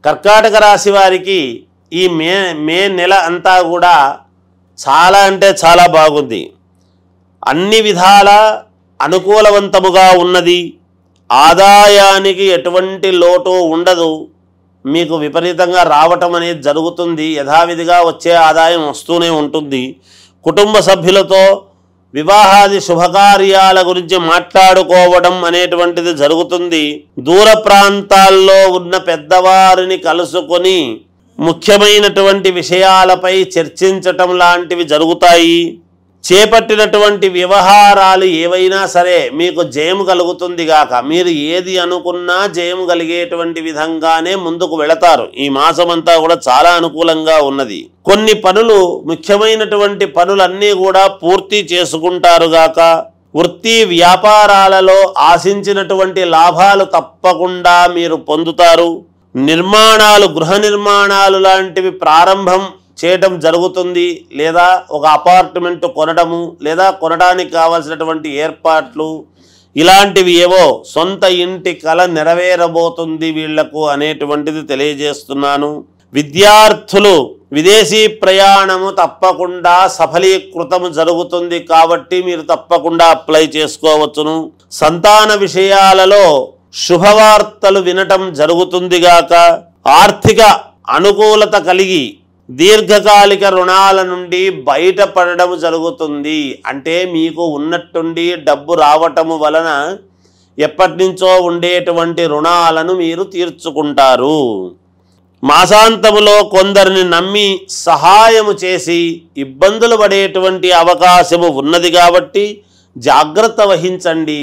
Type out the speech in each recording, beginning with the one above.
కర్కాటక రాశి వారికి ఈ మే నెల అంతా కూడా చాలా అంటే చాలా బాగుంది. అన్ని విధాల అనుకూలవంతముగా ఉన్నది. ఆదాయానికి ఎటువంటి లోటు ఉండదు. మీకు విపరీతంగా రావటం అనేది జరుగుతుంది. యథావిధిగా వచ్చే ఆదాయం వస్తూనే ఉంటుంది. కుటుంబ సభ్యులతో వివాహాది శుభకార్యాల గురించి మాట్లాడుకోవడం అనేటువంటిది జరుగుతుంది. దూర ప్రాంతాల్లో ఉన్న పెద్దవారిని కలుసుకొని ముఖ్యమైనటువంటి విషయాలపై చర్చించటం లాంటివి జరుగుతాయి. చేపట్టినటువంటి వ్యవహారాలు ఏవైనా సరే మీకు జయం కలుగుతుంది గాక. మీరు ఏది అనుకున్నా జయం కలిగేటువంటి విధంగానే ముందుకు వెళతారు. ఈ మాసమంతా కూడా చాలా అనుకూలంగా ఉన్నది. కొన్ని పనులు, ముఖ్యమైనటువంటి పనులన్నీ కూడా పూర్తి చేసుకుంటారు గాక. వృత్తి వ్యాపారాలలో ఆశించినటువంటి లాభాలు తప్పకుండా మీరు పొందుతారు. నిర్మాణాలు, గృహ నిర్మాణాలు లాంటివి ప్రారంభం చేయటం జరుగుతుంది. లేదా ఒక అపార్ట్మెంట్ కొనడము, లేదా కొనడానికి కావాల్సినటువంటి ఏర్పాట్లు, ఇలాంటివి ఏవో సొంత ఇంటి కల నెరవేరబోతుంది వీళ్లకు అనేటువంటిది తెలియజేస్తున్నాను. విద్యార్థులు విదేశీ ప్రయాణము తప్పకుండా సఫలీకృతము జరుగుతుంది కాబట్టి మీరు తప్పకుండా అప్లై చేసుకోవచ్చును. సంతాన విషయాలలో శుభవార్తలు వినటం జరుగుతుంది గాక. ఆర్థిక అనుకూలత కలిగి దీర్ఘకాలిక రుణాల నుండి బయటపడడం జరుగుతుంది. అంటే మీకు ఉన్నట్టుండి డబ్బు రావటము వలన ఎప్పటి నుంచో ఉండేటువంటి రుణాలను మీరు తీర్చుకుంటారు. మాసాంతములో కొందరిని నమ్మి సహాయము చేసి ఇబ్బందులు పడేటువంటి అవకాశము ఉన్నది కాబట్టి జాగ్రత్త వహించండి.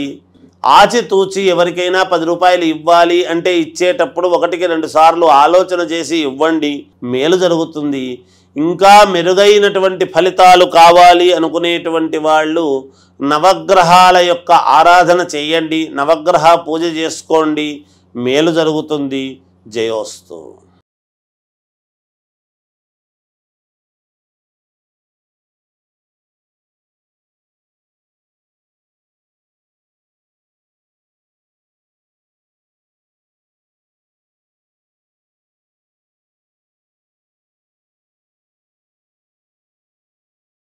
ఆచితూచి ఎవరికైనా 10 రూపాయలు ఇవ్వాలి అంటే ఇచ్చేటప్పుడు 1కి 2 సార్లు ఆలోచన చేసి ఇవ్వండి. మేలు జరుగుతుంది. ఇంకా మెరుగైనటువంటి ఫలితాలు కావాలి అనుకునేటువంటి వాళ్ళు నవగ్రహాల యొక్క ఆరాధన చేయండి. నవగ్రహ పూజ చేసుకోండి. మేలు జరుగుతుంది. జయోస్తు.